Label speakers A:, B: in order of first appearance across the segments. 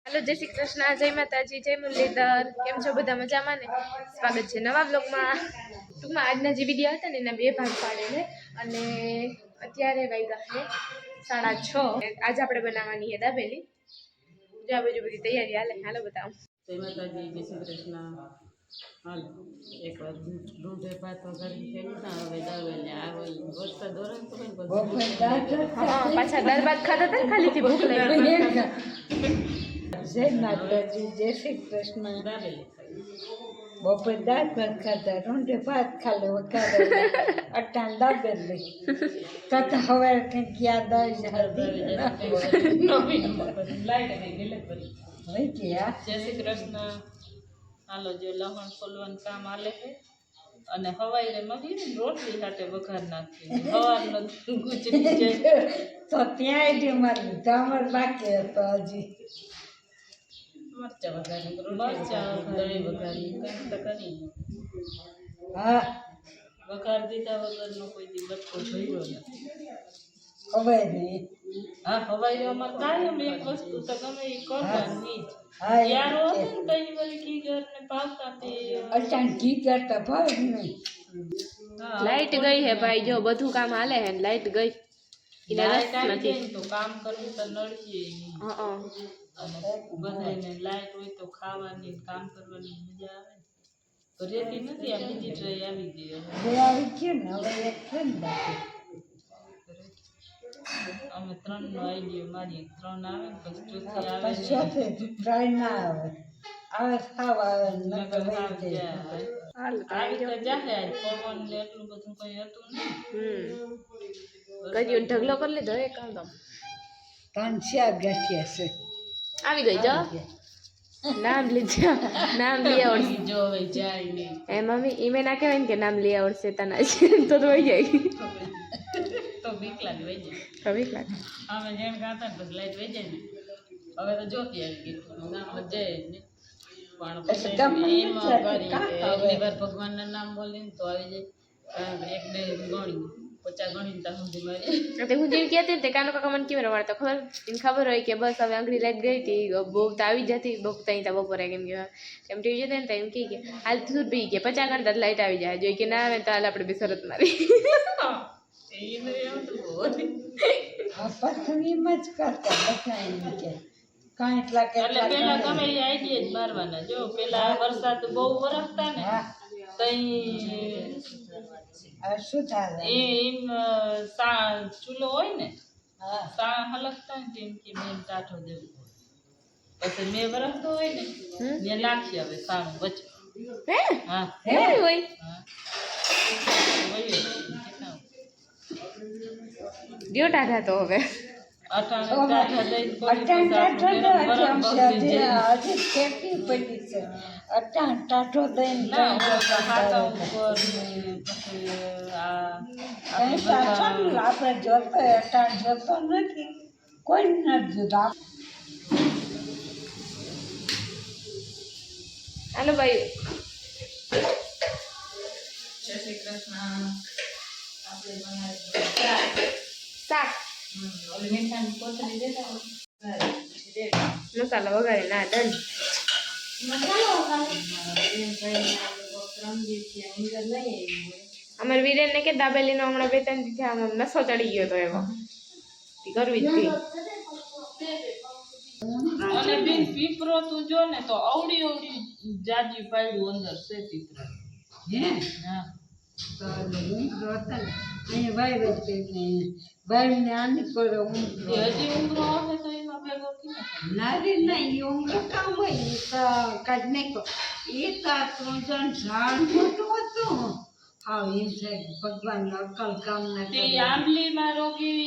A: Hello जय श्री कृष्ण जय माताजी जय मुरलीधर केम छो बधा मजामां ने स्वागत है नवा ब्लॉग में टूंकमां आजना जे विडियो हता ने एना बे भाग पाडेले अने अत्यारे वाग्या छे 6:30 आज आपणे बनाववानी है दाबेली जो आ बाजू बधी तैयारी हाले हालो बताओ
B: जय माताजी जय श्री कृष्ण हाल एक बार ढूंढे पात वगैरह के ना હવે દાવેલી આવલ વરસાદ દોરણ તો કઈ
A: हां पाछा दाल भात खाता था खाली थी भूख लगी
C: जय माताजी जय श्री कृष्ण
B: દાવેલી
C: बपोर दाल भात खाता रोंटे भात खाले वकारे अटाण दाबेली तो हवार कंईक याद આવી
B: નવીન લાઈટ ગઈ ગલે પડી
C: હોય ગયા
B: જય શ્રી કૃષ્ણ હાલો જો લહણ ફોલવાનું કામ આલે છે અને હવાઈ રે મગી રોટલી સાથે વઘાર નાખી હવાનો ગુચરી છે
C: તો ત્યાં જ મારી ધામર બાકી હતો હજી
B: મરચા વઘારી મરચા દહીં વઘારી કંઈક તો કરી
C: હા
B: વઘાર દીધા વગરનો કોઈ દી બટકો જોયો નથી
C: ખબર નહીં
B: હા હવાઈ રે અમાર કાયમ એક વસ્તુ તો ગમે એ કરવાની જ
C: હા
B: યાર હોત ને તઈ વળી ઘી ઘર ને પાવતા તે
C: અટાણ ઘી કરતા ભાવ નહીં
A: लाइट गई है भाई जो बधु काम हाले है लाइट गई
B: લાઈટ આવી જાય ને તો કામ કરવું તો નડશે
A: हां
B: અને બધાને લાઈટ હોય તો ખાવાની કામ કરવાની મજા આવે તો રેતી નથી આ બીજી ટ્રેય આવી ગઈ
C: બે આવી ગયો ને હવે એક છે ને બાકી
B: અમે ત્રણ નો આઈડિયો મારી ત્રણ આવે ને પછી ચોથી આવે
C: પછી સાથે ટ્રાય ના આવે આવે ખાવ આવે નકર
B: નકર
C: વહી
B: હાવ
C: જાય
B: જાય
A: हाल
B: આવી તો જાહે આજ પવન ને એટલું બધું કઈ હતું નહીં
A: करियो ढगलो कर ले दो एक काम तो
C: ત્રણ ચાર ગાંઠિયા છે
A: આવી ગई जो नाम लीजिए नाम लिया और
B: જો હવે જાય નહીં
A: ए मम्मी इमे ना कहवाय ने के नाम लिया और से तना तो रोई जाएगी
B: તો બીક લાગે વઈ જાય
A: कभी लाग
B: અમે જેમ ગાતા ને પછી લાઈટ વઈ જાય ને હવે તો જોતી આવી ગઈ નામ જાય ને પણ પછી એમાં કરી અગલી વાર ભગવાનના નામ બોલીને તો આવી જાય એક બે ગણી 50 ગણી ત્યાં સુધી મારી
A: ते हूँ जेम कहते ते कानो काका मन केम रवाड़ता खबर इन खबर होय के बस હવે अंगड़ी लाइट गई थी बोक तो આવી જતી બોક તઈ તા બપોરે કેમ કે એમ ટીવી જોતે ને એમ કે હાલ તું બી કે 50 ગણતા લાઈટ આવી જાય જો કે ના આવે તો હાલ આપણે બે શરત મારી
B: એને એવું તો હોય
C: આ પથરીમાં જ કરતા બધા એમ કે કાંઈ એટલા
B: એટલે
C: કેટલા
B: પેલા ગમે એ આઈડિયા જ મારવાના જો પેલા વરસાદ બહુ વરસતા ને
C: હા
B: તઈ
C: આ શું થાય
B: એ એમ સા ચૂલો હોય ને
C: હા
B: સા હલકતા ને તેમ કે મેં ટાઠો દેવું પછી મેં વરસતો હોય ને ત્યાં લાગશે હવે સારું વચ્ચે
A: હે
B: હા
A: એવું હોય
B: હા વયો કેટલા
A: દિયો ટાઢા તો હવે
B: અટાણે ટાઠા દઈને
C: અટાણ ટાઢો
B: વરમ
C: છે
B: બગડી જાય
C: હજી ખેતી પડી છે અટાણ ટાઢો દઈને
B: ના હાથા ઉપર ને પછી આ
C: કંઈ સાચું આપણે જોતો અટાણ જોતો નથી કોઈ નથી જોતા
A: હાલો ભાઈ
B: જય શ્રી કૃષ્ણ આપણે બનાવી
A: શાક
B: ઓલી મીઠાની કોથળી દેતા
A: મસાલો વઘારી ના ડન અમાર વીરેન ને કે દાબેલી નો હમણાં 2-3 દી થયા આમ નસો ચડી ગયો તો એવો તી કરવી જ હતી
B: અને બેન પીપરો તું જો ને તો અવડી અવડી જાજી પાડ્યું અંદર છે પીપરા
C: હે
B: હા
C: તો હું જોતા ને અહીંયા ભાઈ વચ્ચે ભાઈને આની કરો હું
B: એ હજી ઊંઘરો આવે તો એમાં ભેગો કી
C: નારી નહીં ઊંઘ કામ હોય એ તો કાઢ નાખો એ તો આ 3 જણ ઝાડ મોટું હતું હા એમ છે ભગવાન અકલ કામ ના
B: તે આંબલીમાં રોગી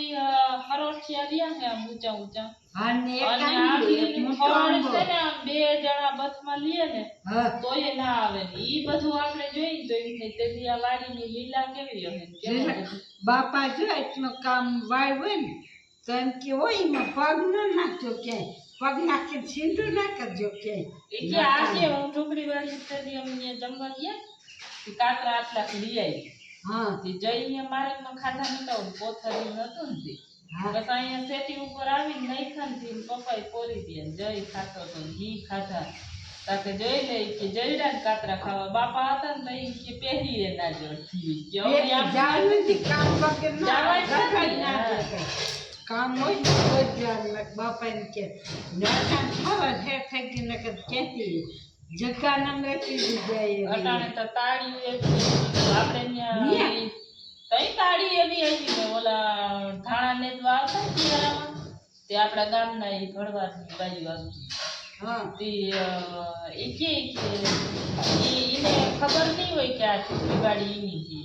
B: હરોઠિયા રહ્યા છે આમ ઊંચા ઊંચા
C: હા ને એક
B: અને
C: આંબલી, એક
B: આંબલીનું
C: મોટો
B: ફળ
C: આંબો.
B: છે ને આમ બે જણા બથમાં લે ને
C: હા
B: તોય ના આવે ને ઈ બધું આપણે જોઈએ તો એમ થાય તેથી આ વાડીની લીલા કેવી હશે ને કેવું બધું.
C: બાપા જો એટલું કામ વાય હોય ને તો એમ કે હોય એમાં પગ ન નાખજો ક્યાંય પગ નાખી સીધું ના કરજો ક્યાંય
B: એ કે આજે હું ઢોકળી વાળી સ્ટેડિયમ ને જમવા ગયા તે કાતરા આટલા લઈ આવી
C: હા
B: તે જઈને માર્કેટમાં ખાધા નતા કોથળી નતું ને તે
C: હા
B: બસ અહીંયા સેટિંગ ઉપર આવીને નાખ્યા ને પપ્પાએ પોરી દે જય ખાતો તો ઘી ખાધા તાકે જોઈ લે કે જયડા ને કાતરા ખાવા બાપા હતા ને તઈ કે પહેરીએ ના જોડતી કે હવે આમ
C: જાણ નથી કામ વગર
B: જવાય છે ને.
C: ના કામ હોય તો જ બાપાને કે નાના ખાવા ઠેર થઈ ગઈ નકર ક્યાંથી જગ્યા ન મેળવી જાય
B: અટાણે તો તાળી એવી આપણે ત્યાં તઈ તાળી એવી આવી ને ઓલા ધાણા નેદવા આવતા ને શિયાળામાં તે આપણા ગામના એ ઘડવારની બાજુ આવતી
C: હા
B: તે એ કે એને ખબર નહીં હોય કે આ છોકરી વાળી એની છે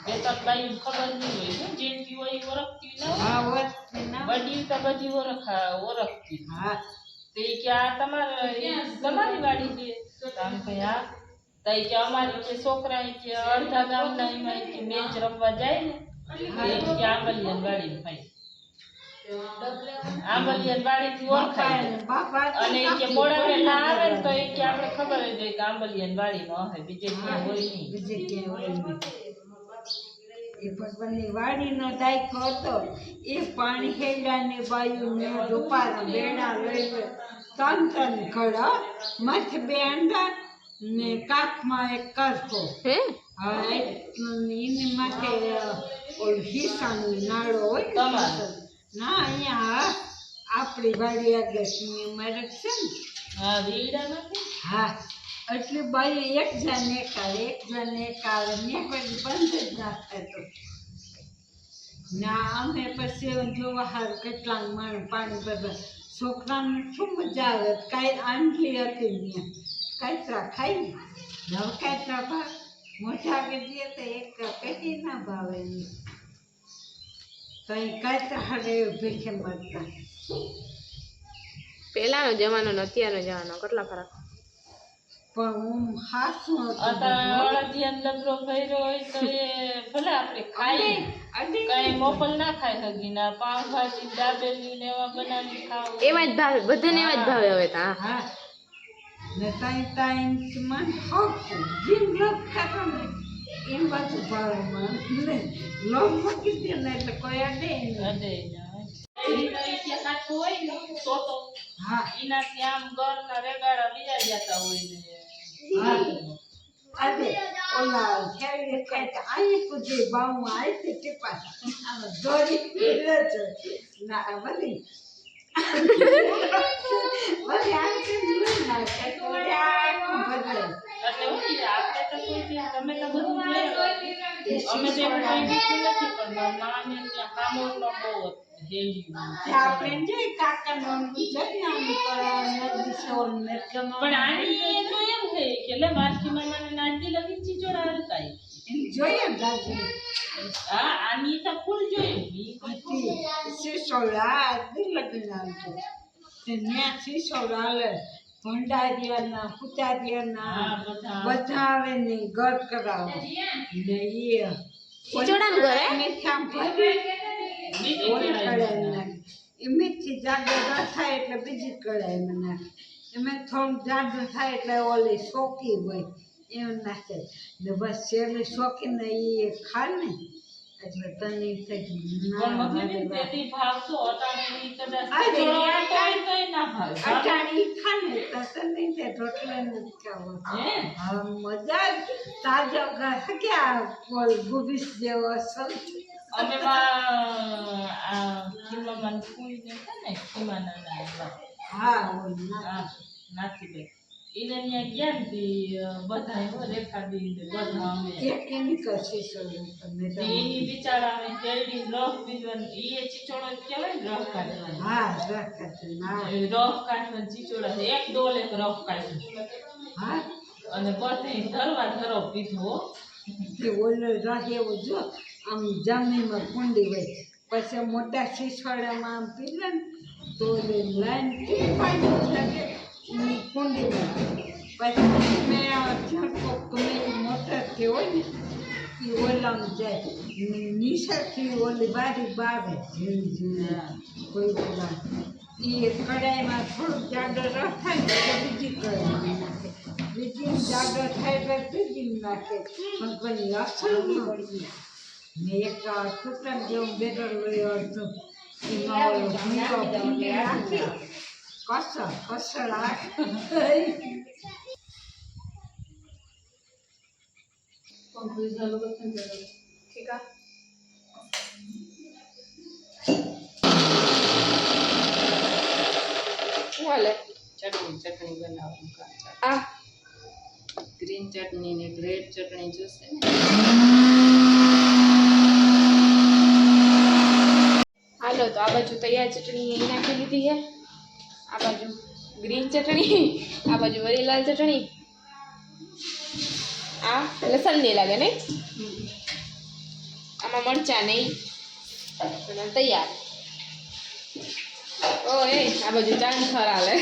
B: બે ત્રણ બાઈ ખબર નહીં હોય ને જેનથી હોય એ ઓળખતી ના હોય
C: હા વસ્તી ના
B: બધી તો બધી ઓળખતી
C: હા
B: તે કે આ તમારી વાડી છે તો આમ કે હા તઈ કે અમારી કે છોકરા કે અડધા ગામના એમાં કે મેચ રમવા જાય ને એ કે આંબલિયાન વાડી ભાઈ આંબલિયાન વાડી થી ઓળખાય
C: બાપા
B: અને એ કે મોડા વેલા આવે ને તો એ કે આપણે ખબર જ હોય કે આંબલિયાન વાડી નો હે બીજે ક્યાં હોય નહીં
C: બીજે ક્યાંય હોય નહીં. એ ભગવાનની વાડીનો દાયકો હતો એ પાણી હેડાની બાયુને રૂપારા બેડા લઈ ત્રણ ઘડા માથે બે અંડા ને કાખમાં એક કરખો
A: હે
C: હા એની માથે ઓલું હિસાની નાળો હોય ને
B: તમારે?
C: ના અહીંયા આપણી વાડી આગળની મરક છે ને
B: હા વીડા નથી
C: હા એટલે બાઈ એક જણ એકાળે ને કોઈ બંધ જ ના થતો ના અમે પછી જોવા હાર કેટલા માણ પાણી ભરવા છોકરાને શું મજા આવે કાંઈ આંટલી હતી ને કાંતરા ખાઈ હવે કાંતરા ભાવ મોટા ગઢીએ તો એક પેટી ના ભાવે નહીં તો એ કાંતરા હારે ભેખે મળતા
A: પહેલાનો જમાનો ને અત્યારનો જમાનો કેટલા ફરક
C: પણ હું હાસું
B: અત્યારે અડધિયાન લગરો ભર્યો હોય તો એ ભલે આપણે ખાઈએ કઈ મોકલ ના ખાઈ હગી ના પાવભાજી દાબેલી ને એવા બનાવી ખાવ
A: એવા જ ભાવે બધાને એવા જ ભાવે હવે તો હા
C: હા ને તાઈ મન હોતું જીમ લોક ખાતો ને એમ બધું ભાવે મન ને લોક મૂકી દે ને એટલે કોઈ અડે નહીં
B: અડે હોય ને સોતો
C: હા
B: એનાથી આમ ઘરના રેગાડા બીજા જતા હોય ને
C: હા અરે ઓલા ખેડી ખાય આઈ કુજી બાઉ આઈ તે ટીપા આમ દોરી પીરે છે ના બલી બલી આ કે ના કે તો આ બદલે
B: એટલે હું આપણે તો કોઈ દી તમે તો બધું જોયું અમે તો એવું કઈ દીધું નથી પણ મારા ને ત્યાં કામોનો બહુ હેલી
C: આપણે જે કાકા નો જઈ આમ કરા નદી સોન ને કમો
B: પણ આની તો એમ છે કે લે મારકી મામાને નાજી લગી ચીચોડા હલતા
C: જોઈએ દાદી
B: હા આની તો ફૂલ જોયું ઈ કોઈ
C: શિશોડા દિલગના છે તે ન્યા શિશોડા લે ભંડારીયાના પુતારીયાના
B: હા બધા
C: બધા આવે ને ઘર કરાવો ને એ
A: ખીચોડાનું ઘર હે?
C: મીઠામ ભરી
B: બીજી
C: ઓલી
B: કઢાઈ
C: કઢાઈ નાખે એ મીઠી જાડો ન થાય એટલે બીજી કઢાઈમાં નાખે એમાં થોડું જાડું થાય એટલે ઓલી શોકી હોય એવું નાખે ને બસ છેલ્લે શોકીને એ ખાય ને એટલે તને થઈ
B: પણ મમ્મી
C: ના
B: તેથી ભાવતો અટાણી કદાચ
C: અરે,
B: ચીચોડા તોય ના ભાવે
C: અટાણી ખાને તો તને તે રોટલા નથી ખાવો
B: હે
C: હા મજા તાજો ક્યાં બોલ ગુબીસ જેવો અસલ
B: અમે આ ખીમામાં ફૂલ ને છે ને ખીમાના ના
C: હા ઓય ના
B: હા નાખી દે એને ત્યાં ગયા ને તી બધા એવો રેખાડી ને બધા અમે
C: એક કેમિકલ શીશો તમે
B: તે એની બિચારા અમે કેળવી રસ પીવાનું એ ચીચોડો જ કહેવાય ને રસ કાઢવાનો
C: હા રાખત ના
B: એ રસ કાઢવાનો ચીચોડા છે એક ડોલ એક રસ કાઢ્યો
C: હા
B: અને બધે ધરો પીધો
C: તે ઓલો રાહ એવો જો આમ જમીનમાં કુંડી હોય પછી મોટા શીશવાડામાં આમ પીલે ને તો ઓલી લાઈન કે પાણી લાગે એની કુંડીમાં પછી મેં ઝટકો ગમે મોટરથી હોય ને એ ઓલામાં જાય નિશાથી ઓલી બારી બારે ઝીણી ઝીણી કોઈ ઓલા એ કડાઈમાં થોડુંક જાડો રસ થાય ને એટલે બીજી કડાઈમાં નાખે બીજી જાડો થાય એટલે ત્રીજી નાખે ભગવાનની અસર પડી ને એક છૂટક જેવું બેટર લઈ અડધું એમાં ઓલો ભૂંગળો ભૂંગળી નાખી કસર
A: ठीक है वाले
B: ચટણી બનાવવાનું કાચા
A: आ
B: ગ્રીન ચટણી ને રેડ ચટણી જોશે ને
A: हालो तो आ बाजू तैयार चटनी यही नाखी लीधी है आ बाजू ग्रीन चटनी आ बाजू वरी लाल चटनी आ लसन नहीं लगे नहीं आमा मरचा नहीं तैयार ओ ए आ बाजू चांद खरा ले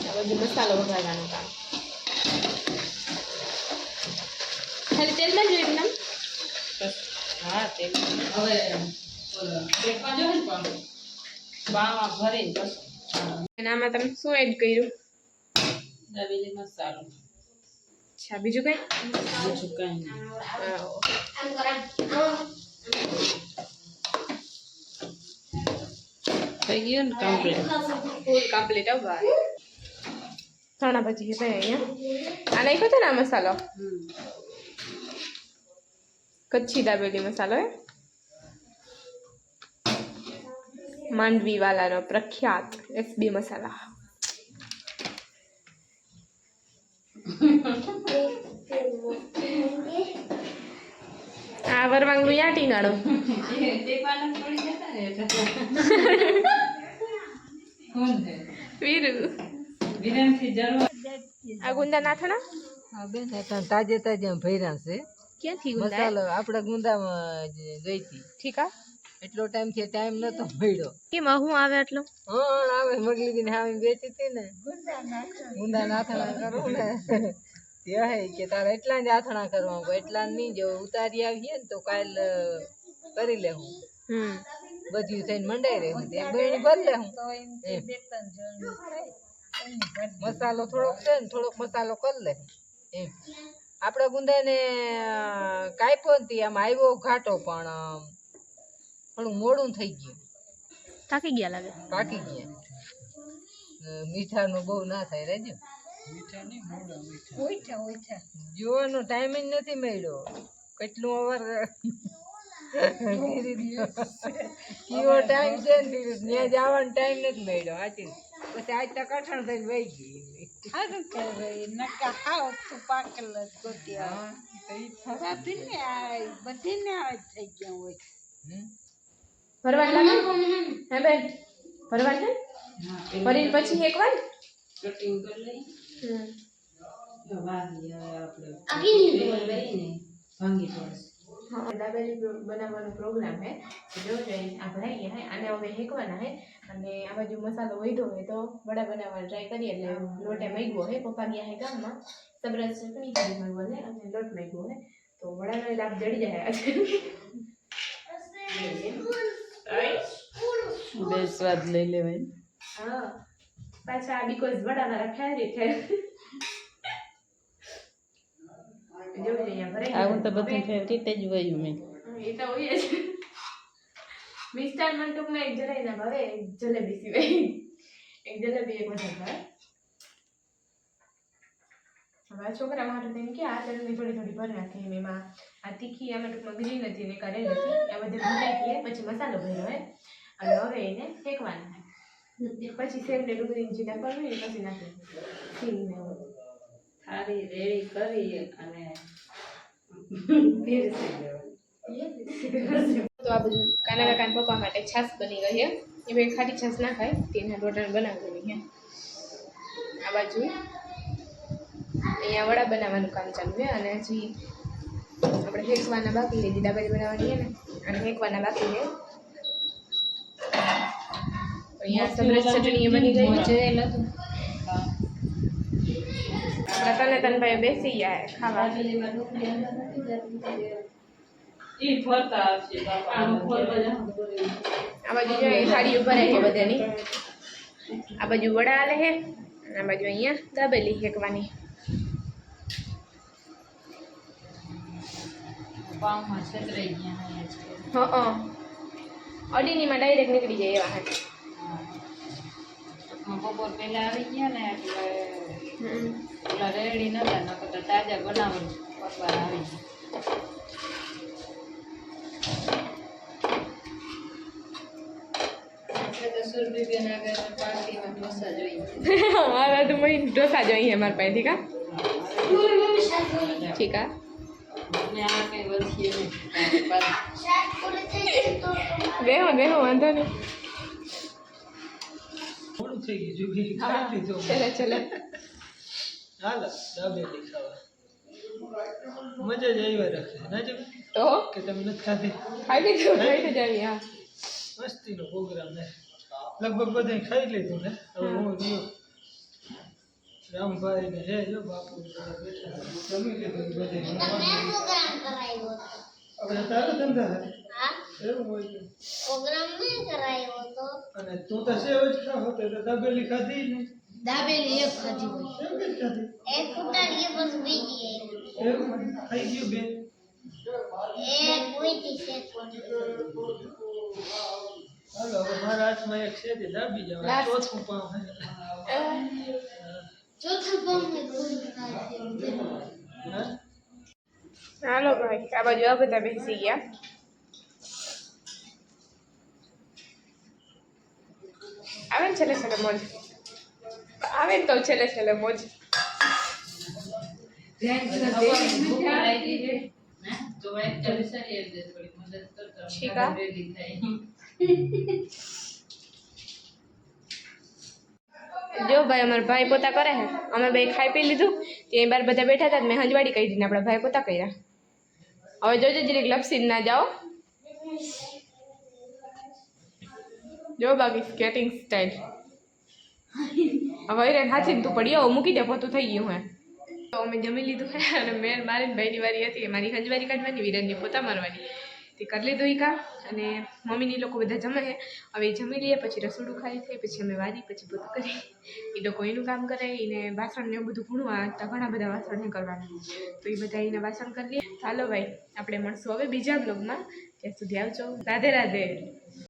A: आ बाजू मसालो वघारવાનો काम खाली तेल में जोई ना
B: હા તે હવે બ્રેકમાં જો ને પણ બામાં ભરીને પછી
A: અને આમાં તમે શું એડ કર્યું
B: દાબેલી મસાલો
A: અચ્છા બીજું કઈ
B: બીજું કાંઈ નહીં થઈ ગયું ને કમ્પ્લીટ
A: ફૂલ કમ્પ્લીટ હો ભાઈ ચણા ભજી છે અહીંયા આ નાખ્યો છે ને આ મસાલો કચ્છી દાબેલી મસાલો હે માંડવી વાલાનો પ્રખ્યાત એસબી મસાલા આ વરવાંગલું યાટી નાડો
B: તે પાલક પડી જતા ને કોણ છે
A: વીરુ
B: વિરામથી જરૂર
A: આ ગુંદા નાથણા
C: હા બેન તાજે તાજે ભર્યા છે
A: ક્યાંથી ગુંદા
C: મસાલો આપણે ગુંદામાં જોઈતી
A: ઠીક આ
C: એટલો ટાઈમ થી ટાઈમ નતો મળ્યો
A: કેમ હું આવે એટલો
C: હા આવે મગલી બેન હામી બેઠી હતી ને ગુંદા નાથણા કરું ને તે હે કે તારે એટલા જ આથણા કરવા એટલા નહીં જો ઉતારી આવીએ ને તો કાલ કરી લેવું બધું થઈને મંડાઈ રહ્યું તે બહેણી ભરી લેવું મસાલો થોડોક છે ને થોડોક મસાલો કરી લે એમ આપણે ગુંદાને કાપ્યો ને આમ આવ્યો ઘાટો પણ થોડું મોડું થઈ ગયું
A: થાકી ગયા લાગે
C: પાકી ગયા મીઠાનું બહુ ના થાય રેજો જોવાનો ટાઈમ જ નથી મળ્યો કેટલું અવાર કેવો ટાઈમ છે ને ત્યાં જવાનો ટાઈમ નથી મળ્યો સાચી પછી આજ તો કઠણ થઈને વહી ગઈ સારું કહેવાય નકા હાવ તું પાકલ જ ગોત્યા બધીને આજ થઈ ગયા હોય
A: ભરવાડ લાગે હે બેન ભરવાડ છે ભરીને પછી એક વાર
B: કટિંગ કરી લઈ વાહી આપણે ભાંગી પડશે
A: हाँ दाबेली बनावવાનો प्रोग्राम है जो जैन आ भराई है आने હવે હેકવાના है અને આ બાજુ મસાલો વધ્યો હોય તો વડા બનાવવાનો ટ્રાય કરીએ એટલે લોટે મેગવો है પપ્પા ગયા है ગામમાં સબરસ ચટણી કરી મળવાને અને લોટ મેગવો है તો વડાનો લાભ જડી જાય આજે
B: બે સ્વાદ લઈ લેવાય
A: હા પાછા બીકોઝ વડા મારા ફેવરિટ है જો અહીંયા ભરાઈ
B: આવું તો બધું ફેવરિટ જ હોય મેં
A: એ તો હોય જ મિસ્ટર મંટુકમાં એક જરાય ના ભાવે એક જલેબી સિવાય એક જલેબી એક વધારે ભાવે હવે છોકરા માટે થઈને કે આ ચટણી થોડી થોડી ભરી નાખી એમાં આ તીખી આમાં ટૂંકમાં ગ્રીન હતી ને કરેલ હતી આ બધે ભૂલાઈ ગઈ પછી મસાલો ભર્યો હોય અને હવે એને ફેંકવાના પછી સેવ ને ડુંગળીની જીરા કરવી ને પછી નાખી સિંગ ને
B: થાળી રેડી કરી અને
A: તો આ બધું કાના કાકાના પપ્પા માટે છાશ બની ગઈ છે એ ભાઈ ખાટી છાશ ના ખાય તેના રોટણ બનાવવાની છે આ બાજુ અહીંયા વડા બનાવવાનું કામ ચાલુ છે અને હજી આપણે ફેંકવાના બાકી છે દાબેલી બનાવવાની છે ને અને ફેંકવાના બાકી છે અહીંયા સબરસ ચટણી બની ગઈ છે આપણા તનભાઈ બેસી ગયા ખાવા
B: ઈ ફરતા આવશે બાપા
A: આ બાજુ જો થાળીઓ ભરાય છે બધાની આ બાજુ વડા આલે છે આ બાજુ અહીંયા દાબેલી શેકવાની
B: પાવમાં છેતરાઈ ગયા હે છે.
A: હા અડીનીમાં ડાયરેક્ટ નીકળી જાય એવા હે.
B: બપોર પહેલા આવી ગયા ને એટલે
A: હમ.
B: ઓલા રેડી નતા નકર તો તાજા બનાવું પરવાર આવી ગયા. એટલે તો સુરભીબેન આગળ પાર્ટીમાં ઢોસા જોઈએ.
A: મારા તો મહિને ઢોસા જોઈએ મારા પાસેથી કા ઠીક આ
B: ને આ કઈ વધીએ નહીં.
A: બેહો વાંધો નહીં.
D: થોડું થઈ ગયું જુગી ખાઈ લીધું
A: ચલો
D: હાલ દાબેલી ખાવા મજા જ આવ્યા રાખે ના જો
A: તો
D: કે તમે નથી ખાધી
A: ખાઈ લીધું ખાઈને જ આવી હા
D: મસ્તીનો પ્રોગ્રામ ને લગભગ બધાય ખાઈ લીધું ને હવે હું રહ્યો રામભાઈ ને હે જો બાપુ બધા બેઠા છે. જમી લીધું બધાય આપણે તારો ધંધા હે એવું હોય છે. અને તું તો સેવ જ ખાવ તો દાબેલી ખાધી ને
E: દાબેલી એક ખાધી હોય
D: સેવ જ ખાધી
E: એક ઉતારીએ બસ બીજી
D: એવું ખાઈ ગયું બે
E: એક ઉઈટી છે
D: હાલો હવે મારા હાથમાં એક છે તે દાબી જાવ
A: લાસ્ટ.
D: ચોથું પાવ હે
E: ચોથા પામને ગુણ ખાધી
D: હા
A: હાલો ભાઈ આ બાજુ આ બધા બેસી ગયા આવે ને છેલ્લે મોજ આવે ને તો છેલ્લે મોજ
B: ભૂખ લાગી છે ને તો એક વિચારી આવી દે થોડી મદદ કરતો
A: શીખા?
B: રેડી થાય.
A: જો ભાઈ અમારા ભાઈ પોતા કરે છે અમે બે ખાઈ પી લીધું ત્યાં બાર બધા બેઠા હતા મેં હંજવાડી કહી દીધી આપણા ભાઈ પોતા કર્યા હવે જોજો જરીક લપસી ના જાઓ જો બાકી સ્કેટિંગ સ્ટાઇલ હવે રે હાથી તું પડી આવો મૂકી દે પોતું થઈ ગયું હે તો અમે જમી લીધું હે અને મેં મારી ભાઈની વારી હતી મારી હંજવારી કાઢવાની વિરાનની પોતા મારવાની તે કરી લીધું ઈ કામ અને મમ્મીની લોકો બધા જમે છે હવે જમી લઈએ પછી રસોડું ખાઈ થઈ પછી અમે વારી પછી પોતું કરી એ લોકો એનું કામ કરે એને વાસણ ને એવું બધું ભૂણવા તો ઘણા બધા વાસણ ને કરવાના તો એ બધા એના વાસણ કરી લઈએ ચાલો ભાઈ આપણે મળશું હવે બીજા બ્લોગમાં ત્યાં સુધી આવજો રાધે રાધે